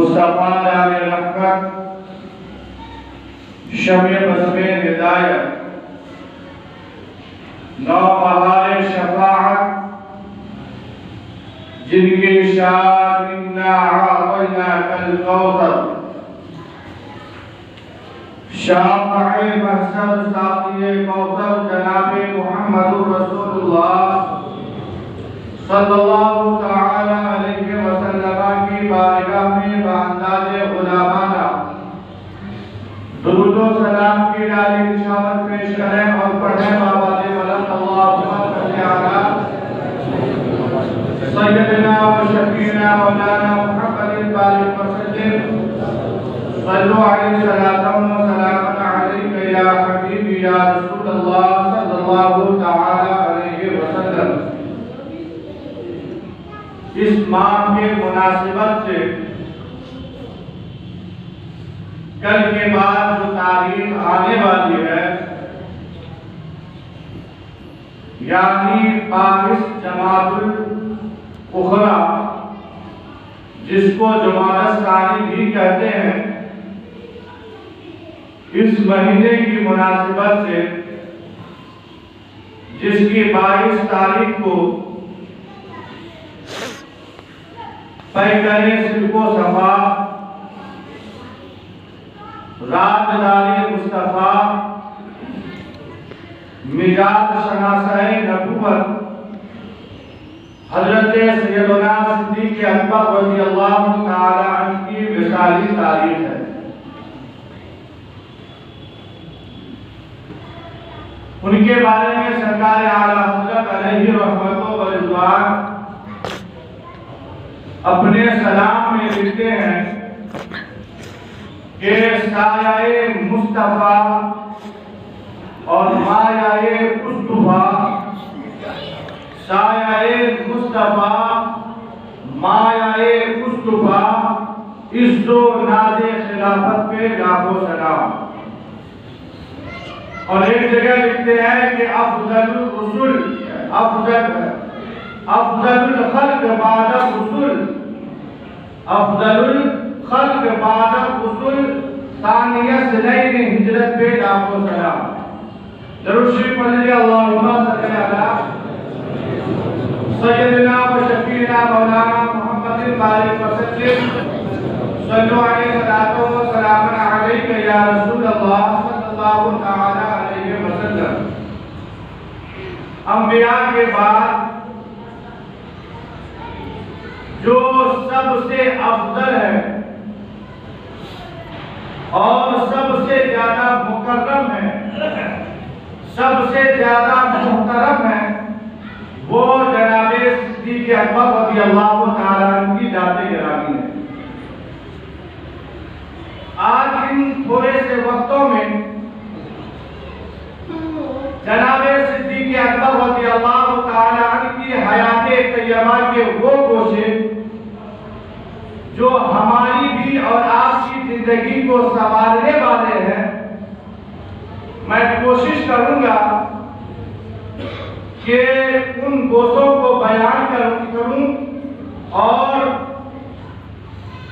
مصطفیٰ نام رحمت، شمع بزم ہدایت، نوبہار شفاعت، جن کی شان انا اعطیناک الکوثر، شافع محشر ساقی کوثر جناب محمد رسول اللہ صلی اللہ تعالی علیہ وسلم کی بارگاہ میں بانداز غلامانہ درود و سلام کی ڈالی نشاوت پیش کریں اور پڑھیں بابا دے ملک اللہم صلی علی سیدنا و شفیعنا مولانا محمد بارک وسلم صلو علیہ صلاة و سلام علیک یا حبیبی یا رسول اللہ صلی اللہ تعالی علیہ وسلم۔ اس ماہ کے مناسبت سے کل کے بعد جو تاریخ آنے والی ہے یعنی 22 جمادی الاخری، جس کو جمادی الثانی بھی کہتے ہیں، اس مہینے کی مناسبت سے جس کی 22 تاریخ کو پیکر صدق و صفا، رازدار مصطفیٰ، مزاج شناسہ نبوت حضرت سیدنا صدیق اکبر رضی اللہ تعالی عنہ کی وصالی تاریخ ہے۔ ان کے بارے میں سرکار اعلیٰ حضرت علیہ رحمت و رضوان اپنے سلام میں لکھتے ہیں کہ سایہ مصطفیٰ اور مایہ مصطفیٰ، سایہ مصطفیٰ مایہ مصطفیٰ، عز و ناز خلافت پہ لاکھوں سلام۔ اور ایک جگہ لکھتے ہیں کہ افضل الرسل، افضل الخلق بعد الرسل، افضل الخلق بعد الرسل، ثانیہ اثنین ہجرت پہ لاکھوں سلام۔ درود شریف پڑھ لیجیے، اللہم صلی علی سیدنا و شفیعنا مولانا محمد بارک وسلم، صلو علیہ صلاۃ و سلام علیک یا رسول اللہ صلی اللہ تعالی علیہ وسلم۔ انبیاء کے بعد جو سب سے افضل ہے اور سب سے زیادہ مکرم ہے، سب سے زیادہ محترم ہے، وہ جناب صدیق اکبر رضی اللہ تعالیٰ عنہ کی ذات گرامی ہے۔ آج ان تھوڑے سے وقتوں میں جناب صدیق اکبر رضی اللہ تعالیٰ عنہ کی حیات طیبہ کے وہ گوشے جو ہماری بھی اور آپ کی زندگی کو سنوارنے والے ہیں، میں کوشش کروں گا کہ ان گوشوں کو بیان کروں اور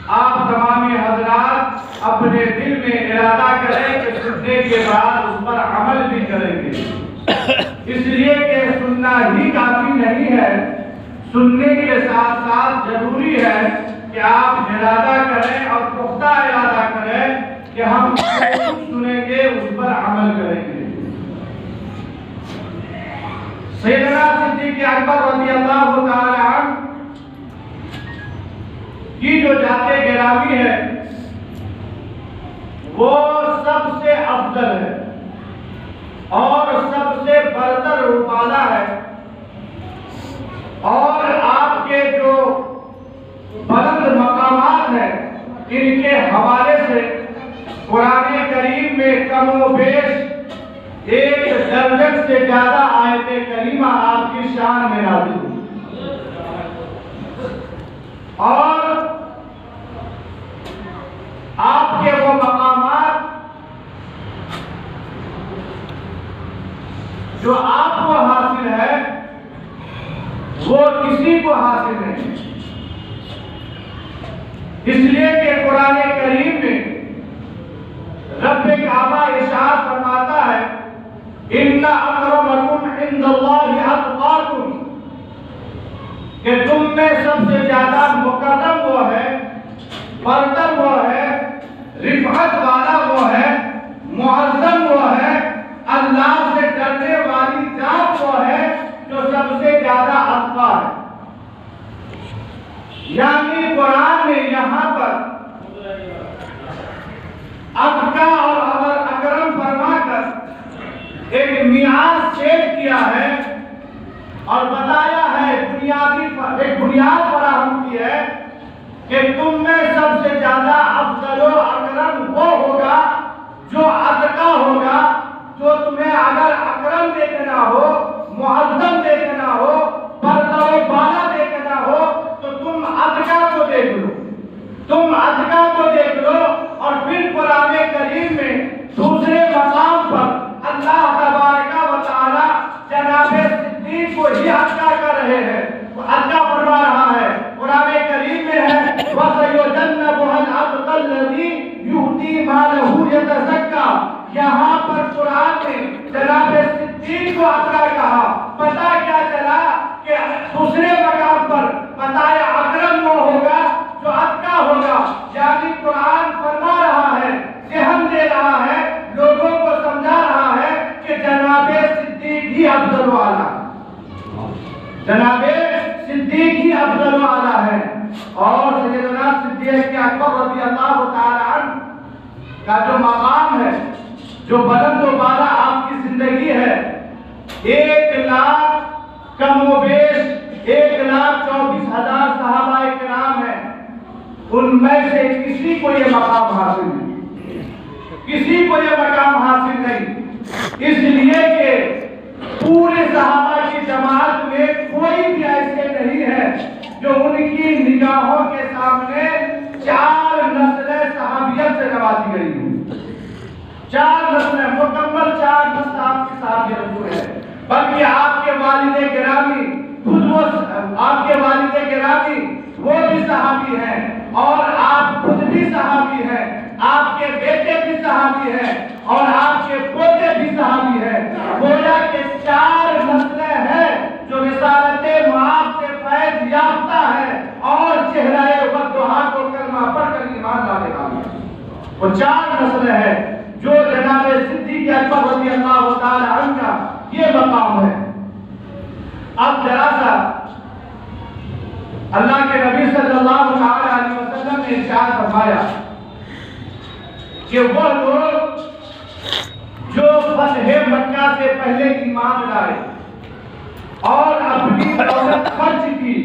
آپ تمام حضرات اپنے دل میں ارادہ کریں کہ سننے کے بعد اس پر عمل بھی کریں گے، اس لیے کہ سننا ہی کافی نہیں ہے، سننے کے ساتھ ساتھ ضروری ہے کہ آپ ارادہ کریں اور پختہ ارادہ کریں کہ ہم سنیں گے، اس پر عمل کریں گے۔ سیدنا صدیق اکبر رضی اللہ تعالی عنہ کی جو ذات گرامی ہے وہ سب سے افضل ہے اور سب سے برتر والا ہے، اور آپ کے جو بلند مقامات ہیں ان کے حوالے سے قرآن کریم میں کم و بیش 1 درجن سے زیادہ آیت کریمہ آپ کی شان میں نازل ہوئی، اور آپ کے وہ مقامات جو آپ کو حاصل ہے وہ کسی کو حاصل نہیں، اس لیے کہ ان اکرمکم عند اللہ اتقاکم، کہ تم میں سب سے زیادہ مکرم وہ ہے، برتر وہ ہے، رفعت والا وہ ہے، معظم وہ ہے، اللہ سے ڈرنے والی ذات وہ ہے جو سب سے زیادہ اتقا ہے۔ یعنی قرآن نے یہاں پر اتقا اور اکرم فرما کر ایک معیار سیٹ کیا ہے اور بتایا ہے، ایک بنیاد فراہم کی ہے کہ تم میں سب سے زیادہ افضل و اکرم وہ ہوگا جو اتقا ہوگا، جو تمہیں اگر اکرم دیکھنا ہو، معظم دیکھنا ہو، برتر و بالا دیکھنا ہو تو تم اتقا کو دیکھ لو، تم اتقا کو دیکھ لو۔ اور پھر قرآن کریم میں دوسرے مقام پر اللہ تبارک و تعالی جناب صدیق کو ہی اتقا کر رہے ہیں، اتقا فرما رہا ہے۔ قرآن کریم میں ہے وَسَيُجَنَّبُهَا الْأَتْقَى الَّذِي يُؤْتِي مَالَهُ يَتَزَكَّىٰ، یہاں پر قرآن نے جناب صدیق کو اتقا کہا۔ پتہ کیا چلا کہ دوسرے مقام پر بتایا اکرم وہ ہوگا جو اتقا ہوگا، یعنی قرآن فرما رہا ہے، ذہن دے رہا ہے، لوگوں کو سمجھا رہا ہے کہ جناب صدیق ہی افضل و اعلیٰ، جناب صدیق ہی افضل و اعلیٰ ہے۔ اور سیدنا صدیق اکبر رضی اللہ تعالی عنہ کا جو مقام ہے، جو بلند و بالا آپ کی زندگی ہے، 1,00,000 کم و بیش 1,24,000 صحابہ کرام ہیں، ان میں سے کسی کو یہ مقام حاصل نہیں، کسی کو یہ مقام حاصل نہیں، اس لیے کہ پورے صحابہ کی جماعت میں کوئی بھی ایسے نہیں ہے جو ان کی نگاہوں کے سامنے 4 نسلیں صحابیت سے نوازی گئی ہیں، 4 نسلیں مکمل 4 نسل آپ کی صحابیت ہوئے ہیں، بلکہ آپ کے والد گرامی خود وہ، آپ کے والد گرامی وہ بھی صحابی ہیں، اور آپ خود بھی صحابی ہیں، آپ کے بیٹے بھی صحابی ہیں، اور آپ کے پوتے بھی صحابی ہیں۔ گویا کہ 4 نسلیں ہیں جو رسالت معاف سے فیض یافتہ ہے اور چہرہ والدہا کو کلمہ پڑھ کر ایمان لانے والی ہیں۔ وہ 4 نسلیں ہیں جو جناب صدیق اکبر رضی اللہ تعالی عنہ کا یہ مقام ہے۔ اب ذرا سا اللہ کے نبی صلی اللہ علیہ وسلم نے ارشاد فرمایا کہ وہ لوگ جو فتح مکہ سے پہلے ایمان لائے اور اپنی دولت خرچ کی،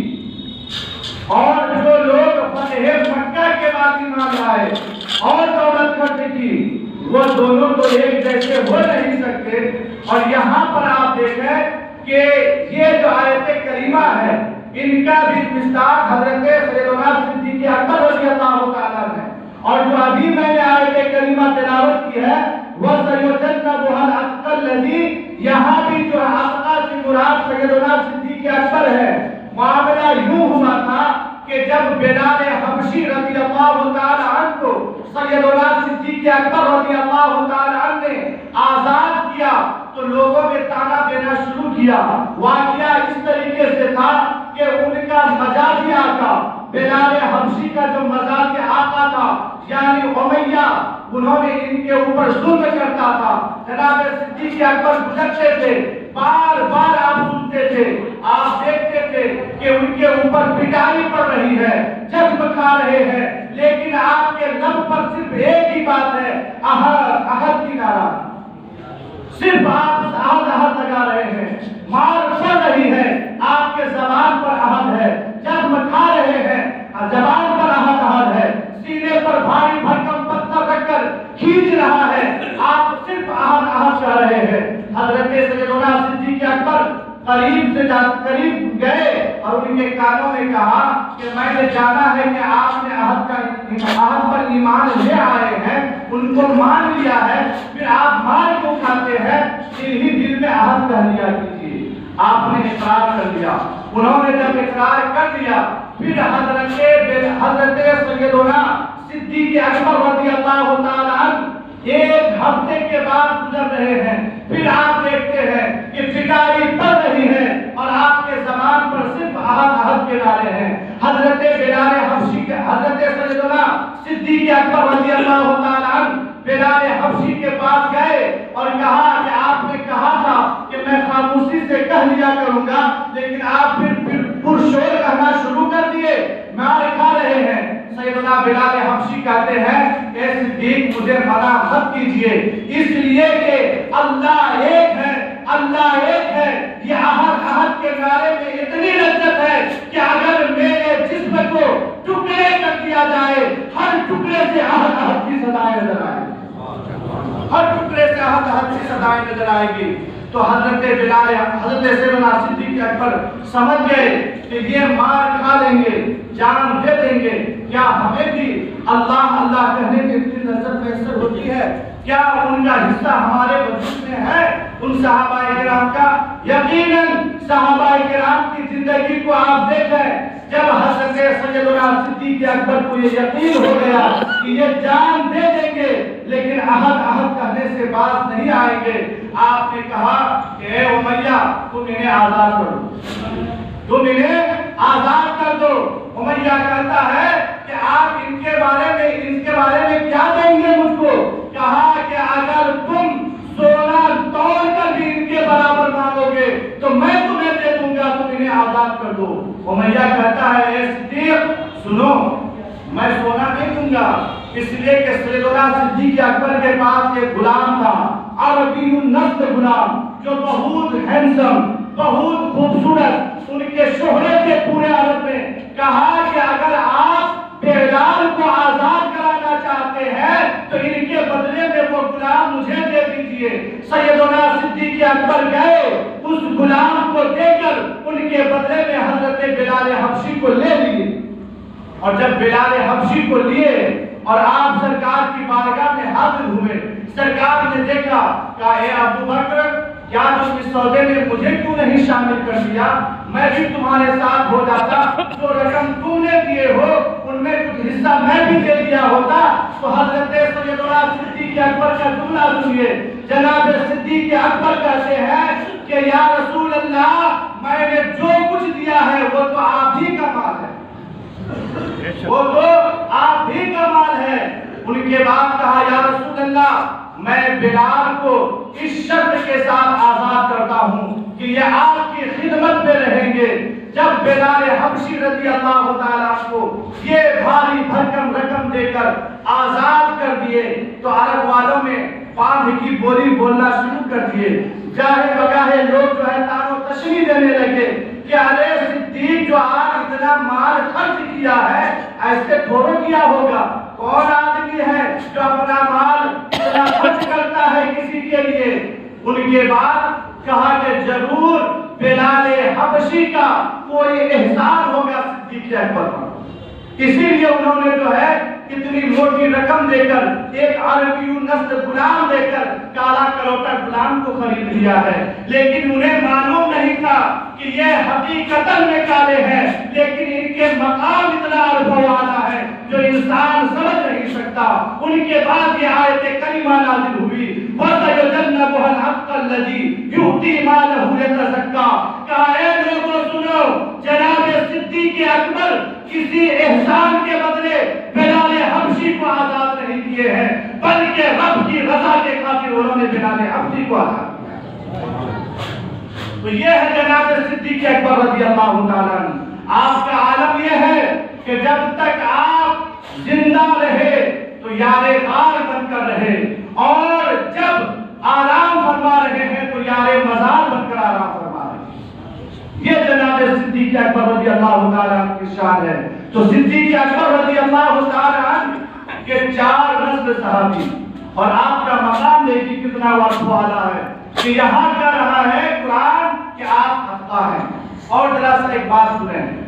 اور جو لوگ فتح مکہ کے بعد ایمان لائے اور دولت خرچ کی، وہ دونوں تو ایک جیسے ہو نہیں سکتے۔ اور یہاں پر آپ دیکھیں کہ یہ جو آیت کریمہ ہے، ان کا بھی مصداق حضرت سیدنا صدیق اکبر رضی اللہ تعالیٰ ہے، اور جو ابھی میں نے آیت کریمہ تلاوت کی ہے وَسَيُجَنَّبُهَا الْأَتْقَى الَّذِي، یہاں بھی جو اتقا سے مراد سیدنا صدیق اکبر ہے۔ معاملہ یوں ہوا تھا کہ جب بلال حبشی رضی اللہ تعالیٰ عنہ کو سیدنا صدیق اکبر رضی اللہ تعالیٰ عنہ نے آزاد کیا تو لوگوں نے طعنہ دینا شروع کیا۔ واقعہ اس طریقے سے تھا کہ ان کا مجازی آقا، بلال حبشی کا جو مجازی آقا تھا یعنی امیہ، انہوں نے ان کے اوپر ظلم کرتا تھا۔ جناب صدیق اکبر گزرتے تھے، بار بار آپ سنتے تھے، آپ دیکھتے تھے کہ ان کے اوپر پٹائی پڑ رہی ہے، جذب کھا رہے ہیں، لیکن آپ کے لب پر صرف ایک ہی بات ہے، احد، احد کی نعرہ، صرف آپ احد احد لگا رہے ہیں، مار پڑ رہی ہے، آپ کے زبان پر احد ہے، جذب کھا رہے ہیں، زبان پر احد احد ہے، سینے پر بھاری بھرکم پتھر رکھ کر کھینچ رہا ہے، آپ صرف احد احد کہہ رہے ہیں۔ حضرت سیدنا صدیق اکبر قریب گئے اور ان کے کانوں میں کہا کہ میں نے جانا ہے کہ آپ نے احد پر ایمان لے آئے ہیں، ان کو مان لیا ہے، پھر آپ مار کیوں کھاتے ہیں؟ ہی دل میں احد کہہ لیا کیجیے۔ آپ نے اقرار کر لیا۔ انہوں نے جب اقرار کر لیا پھر حضرت سیدنا صدیق اکبر رضی اللہ تعالی عنہ 1 ہفتے کے بعد گزر رہے ہیں، پھر آپ دیکھتے ہیں زبان پر صرف احد احد کے نعرے ہیں۔ حضرت بلال حبشی کے، حضرت سیدنا صدیق اکبر رضی اللہ تعالیٰ عنہ بلال حبشی کے پاس گئے اور کہا کہ آپ نے کہا تھا کہ میں خاموشی سے کہہ لیا کروں گا، لیکن آپ پھر پرشور کہنا شروع کر دیے، مار کھا رہے ہیں۔ سیدنا بلال حبشی کہتے ہیں اے صدیق مجھے منع مت کیجئے، اس لیے کہ اللہ ایک ہے، اللہ ایک ہے۔ یہ احد احد کے نعرے میں اتنی لذت ہے کہ اگر میرے جسم کو ٹکڑے کر دیا جائے، ہر ٹکڑے سے احد احد کی صدائیں نظر آئیں گی، ہر ٹکڑے سے احد احد کی صدائیں نظر آئیں گی۔ تو حضرت بلال، حضرت سیدنا صدیق اکبر سمجھ گئے کہ یہ مار کھا لیں گے، جان دے دیں گے، کیا ہمیں بھی اللہ اللہ کہنے کی اتنی لذت میسر ہوتی ہے؟ کیا ان کا حصہ ہمارے وجود میں ہے ان صحابہ کرام کا؟ یقیناً صحابہ کرام کی زندگی کو آپ دیکھیں، جب حضرت سیدنا صدیق اکبر کو یہ یقین ہو گیا کہ یہ جان دے دیں گے لیکن احد احد کہنے سے باز نہیں آئیں گے، آپ نے کہا کہ اے امیہ تم انہیں آزاد کر دو، تم انہیں آزاد کر دو۔ امیہ کہتا ہے کہ آپ ان کے بارے میں کیا دیں گے مجھ کو؟ کہا کہ اگر تم سونا توڑ کر بھی ان کے برابر مانگو گے تو میں تمہیں دے دوں گا، تم انہیں آزاد کر دو۔ امیہ کہتا ہے اے صدیق سنو، میں سونا نہیں دوں گا، اس لیے کہ سیدنا صدیق اکبر کے پاس ایک غلام تھا، عربی النسل غلام، جو بہت ہینڈسم، بہت خوبصورت، ان کے شہرت کے پورے عرب میں۔ کہا کہ اگر آپ بلال کو آزاد کرانا چاہتے ہیں تو ان کے بدلے میں وہ غلام مجھے دے دیجئے۔ سیدنا صدیق اکبر گئے، اس غلام کو دے کر ان کے بدلے میں حضرت بلال حبشی کو لے لیے، اور جب بلال حبشی کو لیے اور آپ سرکار کی بارگاہ میں حاضر ہوئے، سرکار نے دیکھا، کہا اے ابو بکر کیا تم اس سودے میں مجھے کیوں نہیں شامل کر دیا؟ میں بھی تمہارے ساتھ ہو جاتا، جو رقم تم نے دیے ہو ان میں کچھ حصہ میں بھی دے دیا ہوتا۔ تو حضرت سیدنا صدیق اکبر کا جملہ سنیے، جناب صدیق اکبر کہتے ہیں کہ یا رسول اللہ میں نے جو کچھ دیا ہے وہ تو آپ ہی کا مال ہے، وہ تو آپ ہی کا مال ہے۔ ان کے بعد کہا یا رسول اللہ میں بلال کو اس شرط کے ساتھ آزاد کرتا ہوں کہ یہ آپ کی خدمت میں رہیں گے۔ جب بلال حبشی رضی اللہ تعالیٰ کو یہ بھاری بھرکم رقم دے کر آزاد کر دیے تو عرب والوں میں پاند کی بولی بولنا شروع کر دیے۔ جاہے بگاہے لوگ جو ہے تان و تشریح دینے لگے کہ ارے صدیق جو آج اتنا مال خرچ کیا ہے ایسے تھوڑا کیا ہوگا، کون آدمی ہے جو اپنا مال اتنا خرچ کرتا ہے کسی کے لیے؟ ان کے بعد کہا کہ ضرور بلال حبشی کا کوئی احسان ہوگا صدیق اکبر پر، اسی لیے انہوں نے جو ہے اتنی موٹی رقم دے کر ایک عربی نسل غلام دے کر کالا کلوٹا غلام کو خرید لیا ہے۔ لیکن انہیں معلوم نہیں تھا کہ یہ حقیقتاً میں کالے ہیں، لیکن ان کے مقام اتنا عرفہ والا ہے جو انسان سمجھ نہیں سکتا۔ ان کے بعد یہ آیت کریمہ نازل ہوئی، وَسَيُجَنَّبُهَا الْأَتْقَى الَّذِي يُؤْتِي مَالَهُ يَتَزَكَّىٰ۔ کہا اے لوگوں سنو، جناب صدیق اکبر کسی احسان کے بدلے بلال حبشی کو آزاد نہیں کیے ہیں، بلکہ رب کی رضا کے خاطر انہوں نے بلال حبشی کو آزاد کیا۔ تو یہ ہے جناب صدیق اکبر رضی اللہ تعالیٰ عنہ۔ آپ کا عالم یہ ہے کہ جب تک آپ زندہ رہے تو یار غار بن کر رہے، اور جب آرام فرما رہے ہیں تو یار مزار بن کر آرام فرما رہے ہیں۔ یہ جناب صدیق اکبر رضی اللہ تعالیٰ عنہ کی شان ہے۔ تو صدیق اکبر رضی اللہ تعالیٰ عنہ کے 4 نسل صحابی، اور آپ کا مقام دیکھیں کتنا وقت والا ہے کہ یہاں کہہ رہا ہے قرآن کہ آپ خطا ہیں۔ اور ذرا سا ایک بات سنیں،